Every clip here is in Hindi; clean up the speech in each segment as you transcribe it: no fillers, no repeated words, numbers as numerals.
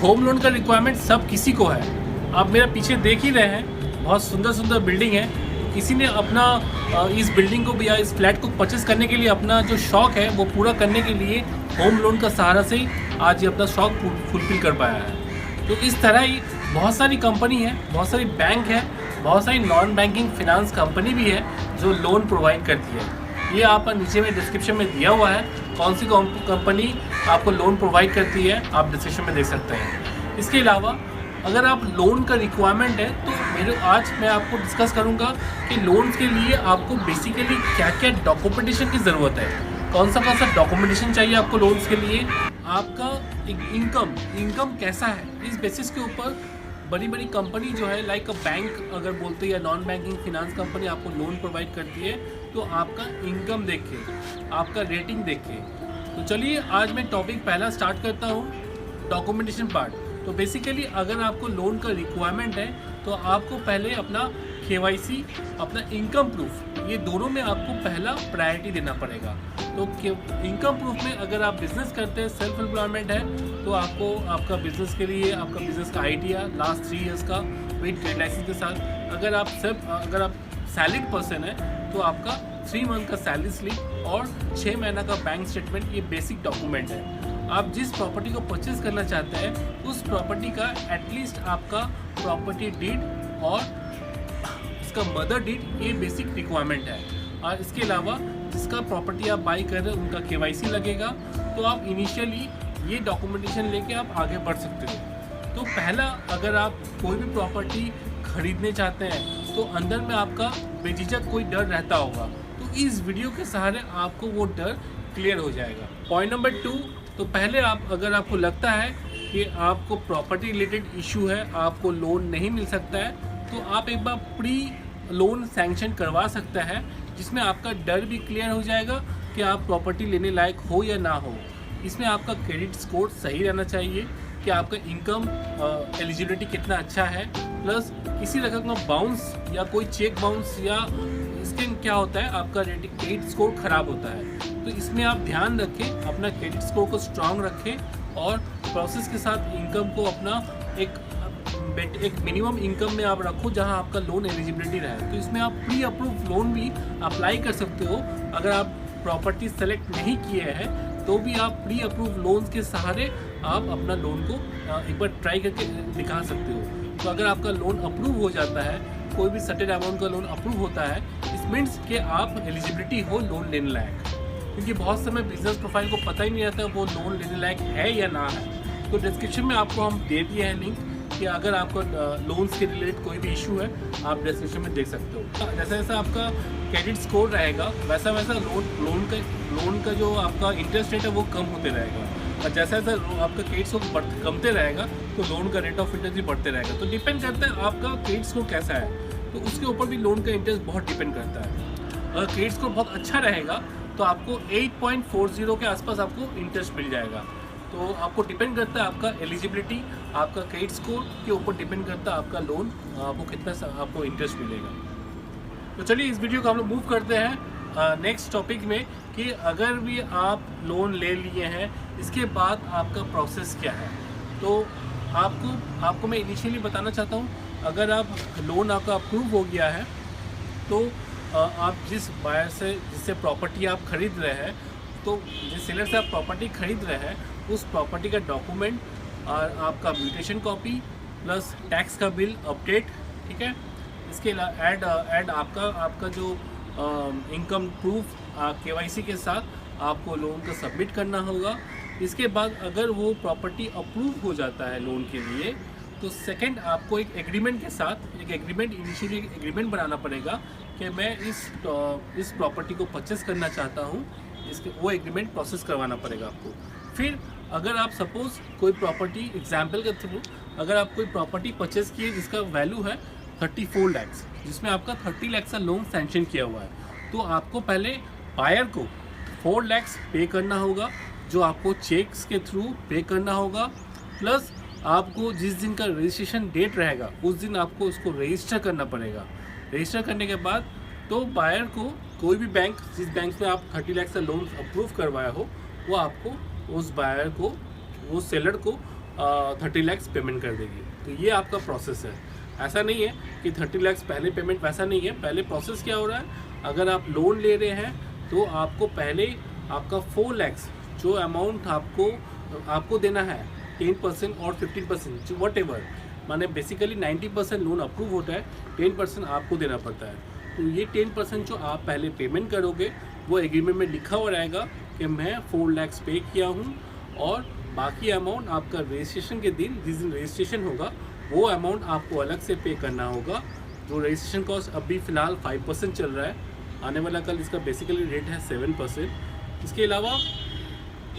होम लोन का रिक्वायरमेंट सब किसी को है। आप मेरा पीछे देख ही रहे हैं, बहुत सुंदर सुंदर बिल्डिंग है। तो किसी ने अपना इस बिल्डिंग को भी या इस फ्लैट को परचेस करने के लिए अपना जो शौक है वो पूरा करने के लिए होम लोन का सहारा से ही आज ये अपना शौक फुलफिल कर पाया है। तो इस तरह ही बहुत सारी कंपनी है, बहुत सारी बैंक है, बहुत सारी नॉन बैंकिंग फिनांस कंपनी भी है जो लोन प्रोवाइड करती है। ये आप नीचे में डिस्क्रिप्शन में दिया हुआ है कौन सी कंपनी आपको लोन प्रोवाइड करती है, आप डिस्क्रिप्शन में देख सकते हैं। इसके अलावा अगर आप लोन का रिक्वायरमेंट है तो आज मैं आपको डिस्कस करूंगा कि लोन के लिए आपको बेसिकली क्या क्या डॉक्यूमेंटेशन की ज़रूरत है, कौन सा डॉक्यूमेंटेशन चाहिए आपको लोन्स के लिए, आपका इनकम कैसा है। इस बेसिस के ऊपर बड़ी बड़ी कंपनी जो है लाइक अ बैंक अगर बोलते हैं या नॉन बैंकिंग फिनांस कंपनी आपको लोन प्रोवाइड करती है तो आपका इनकम देख के, आपका रेटिंग देख के। तो चलिए आज मैं टॉपिक पहला स्टार्ट करता हूँ, डॉक्यूमेंटेशन पार्ट। तो बेसिकली अगर आपको लोन का रिक्वायरमेंट है तो आपको पहले अपना KYC, अपना इनकम प्रूफ, ये दोनों में आपको पहला प्रायोरिटी देना पड़ेगा। तो इनकम प्रूफ में अगर आप बिज़नेस करते हैं, सेल्फ एम्प्लॉयमेंट है, तो आपको आपका बिज़नेस के लिए आपका बिज़नेस का आइडिया लास्ट 3 ईयर्स का विद ट्रेड लाइसेंस के साथ। अगर आप सैलरीड पर्सन है तो आपका 3 मंथ का सैलरी स्लिप और 6 महीना का बैंक स्टेटमेंट, ये बेसिक डॉक्यूमेंट है। आप जिस प्रॉपर्टी को परचेज करना चाहते हैं उस प्रॉपर्टी का एटलीस्ट आपका प्रॉपर्टी डीड और इसका मदर डीड, ये बेसिक रिक्वायरमेंट है। और इसके अलावा जिसका प्रॉपर्टी आप बाई कर रहे हैं उनका KYC लगेगा। तो आप इनिशियली ये डॉक्यूमेंटेशन लेके आप आगे बढ़ सकते हो। तो पहला, अगर आप कोई भी प्रॉपर्टी खरीदने चाहते हैं तो अंदर में आपका बेझिझक कोई डर रहता होगा, तो इस वीडियो के सहारे आपको वो डर क्लियर हो जाएगा। पॉइंट नंबर 2, तो पहले अगर आपको लगता है कि आपको प्रॉपर्टी रिलेटेड इशू है, आपको लोन नहीं मिल सकता है, तो आप एक बार प्री लोन सैंक्शन करवा सकते हैं, जिसमें आपका डर भी क्लियर हो जाएगा कि आप प्रॉपर्टी लेने लायक हो या ना हो। इसमें आपका क्रेडिट स्कोर सही रहना चाहिए कि आपका इनकम एलिजिबिलिटी कितना अच्छा है, प्लस किसी रकम का बाउंस या कोई चेक बाउंस या इसके क्या होता है आपका क्रेडिट स्कोर ख़राब होता है। तो इसमें आप ध्यान रखें, अपना क्रेडिट स्कोर को स्ट्रांग रखें और प्रोसेस के साथ इनकम को अपना एक मिनिमम इनकम में आप रखो जहां आपका लोन एलिजिबिलिटी रहे। तो इसमें आप प्री अप्रूव लोन भी अप्लाई कर सकते हो। अगर आप प्रॉपर्टी सेलेक्ट नहीं किए हैं तो भी आप प्री अप्रूव लोन्स के सहारे आप अपना लोन को एक बार ट्राई करके दिखा सकते हो। तो अगर आपका लोन अप्रूव हो जाता है, कोई भी सर्टेन अमाउंट का लोन अप्रूव होता है, इस मीन्स कि आप एलिजिबिलिटी हो लोन लेने लायक। क्योंकि बहुत समय बिजनेस प्रोफाइल को पता ही नहीं रहता वो लोन लेने लायक है या ना है। तो डिस्क्रिप्शन में आपको हम दे दिए हैं लिंक कि अगर आपको लोन्स के रिलेटेड कोई भी इशू है आप डिस्क्रिप्शन में देख सकते हो। जैसा जैसा आपका क्रेडिट स्कोर रहेगा वैसा वैसा लोन का जो आपका इंटरेस्ट रेट है वो कम होते रहेगा, और जैसा जैसा आपका क्रेडिट स्कोर कमते रहेगा तो लोन का रेट ऑफ इंटरेस्ट भी बढ़ते रहेगा। तो डिपेंड करता है आपका क्रेडिट स्कोर कैसा है, तो उसके ऊपर भी लोन का इंटरेस्ट बहुत डिपेंड करता है। अगर क्रेडिट स्कोर बहुत अच्छा रहेगा तो आपको 8.40 के आसपास आपको इंटरेस्ट मिल जाएगा। तो आपको डिपेंड करता है आपका एलिजिबिलिटी, आपका क्रेडिट स्कोर के ऊपर डिपेंड करता है आपका लोन आपको कितना आपको इंटरेस्ट मिलेगा। तो चलिए इस वीडियो को हम लोग मूव करते हैं नेक्स्ट टॉपिक में कि अगर भी आप लोन ले लिए हैं इसके बाद आपका प्रोसेस क्या है। तो आपको मैं इनिशियली बताना चाहता हूँ, अगर आप लोन आपका अप्रूव हो गया है तो आप जिस बायर से जिससे प्रॉपर्टी आप खरीद रहे हैं, तो जिस सेलर से आप प्रॉपर्टी खरीद रहे हैं उस प्रॉपर्टी का डॉक्यूमेंट और आपका म्यूटेशन कॉपी प्लस टैक्स का बिल अपडेट, ठीक है। इसके ऐड आपका जो इनकम प्रूफ KYC के साथ आपको लोन को सबमिट करना होगा। इसके बाद अगर वो प्रॉपर्टी अप्रूव हो जाता है लोन के लिए तो सेकंड आपको एक एग्रीमेंट के साथ इनिशियली एग्रीमेंट बनाना पड़ेगा कि मैं इस प्रॉपर्टी को परचेस करना चाहता हूँ, इसके वो एग्रीमेंट प्रोसेस करवाना पड़ेगा आपको। फिर अगर आप सपोज़ कोई प्रॉपर्टी एग्जाम्पल के थ्रू अगर आप कोई प्रॉपर्टी परचेस किए जिसका वैल्यू है 34 लाख, जिसमें आपका 30 लाख का लोन सैंक्शन किया हुआ है, तो आपको पहले बायर को 4 लाख पे करना होगा, जो आपको चेक्स के थ्रू पे करना होगा, प्लस आपको जिस दिन का रजिस्ट्रेशन डेट रहेगा उस दिन आपको उसको रजिस्टर करना पड़ेगा। रजिस्टर करने के बाद तो बायर को कोई भी बैंक, जिस बैंक में आप 30 लाख का लोन अप्रूव करवाया हो, वो आपको उस बायर को, वो सेलर को 30 लाख पेमेंट कर देगी। तो ये आपका प्रोसेस है। ऐसा नहीं है कि 30 लाख पहले पेमेंट, वैसा नहीं है। पहले प्रोसेस क्या हो रहा है, अगर आप लोन ले रहे हैं तो आपको पहले आपका 4 लाख जो अमाउंट आपको देना है 10% और 15% वट एवर, माने बेसिकली 90% लोन अप्रूव होता है, 10% आपको देना पड़ता है। तो ये 10% जो आप पहले पेमेंट करोगे वो एग्रीमेंट में लिखा हुआ रहेगा कि मैं 4 लाख पे किया हूँ, और बाकी अमाउंट आपका रजिस्ट्रेशन के दिन, जिस दिन रजिस्ट्रेशन होगा वो अमाउंट आपको अलग से पे करना होगा। जो रजिस्ट्रेशन कॉस्ट अभी फ़िलहाल 5% चल रहा है, आने वाला कल इसका बेसिकली रेट है 7%। इसके अलावा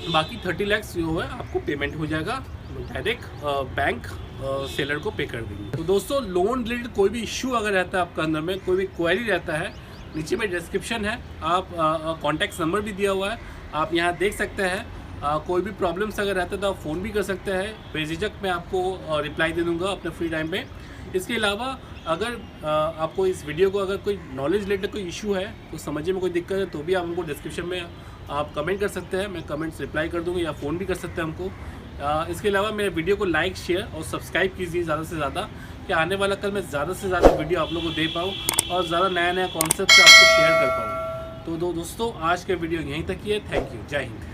बाकी 30 लाख जो है आपको पेमेंट हो जाएगा, डायरेक्ट बैंक सेलर को पे कर देंगे। तो दोस्तों, लोन रिलेटेड कोई भी इश्यू अगर रहता है आपका अंदर में, कोई भी क्वेरी रहता है, नीचे में डिस्क्रिप्शन है, आप कॉन्टैक्ट नंबर भी दिया हुआ है, आप यहाँ देख सकते हैं। कोई भी प्रॉब्लम्स अगर रहता है तो आप फ़ोन भी कर सकते हैं, बेझिझक मैं आपको रिप्लाई दे दूँगा अपने फ्री टाइम में। इसके अलावा अगर आपको इस वीडियो को अगर कोई नॉलेज रिलेटेड कोई इशू है, तो समझने में कोई दिक्कत है, तो भी आप हमको डिस्क्रिप्शन में आप कमेंट कर सकते हैं, मैं कमेंट्स रिप्लाई कर दूँगा, या फ़ोन भी कर सकते हैं हमको। इसके अलावा मेरे वीडियो को लाइक, शेयर और सब्सक्राइब कीजिए ज़्यादा से ज़्यादा, कि आने वाला कल मैं ज़्यादा से ज़्यादा वीडियो आप लोगों को दे पाऊँ और ज़्यादा नया कॉन्सेप्ट आपको शेयर कर पाऊँ। तो दोस्तों, आज का वीडियो यहीं तक ही है। थैंक यू, जय हिंद।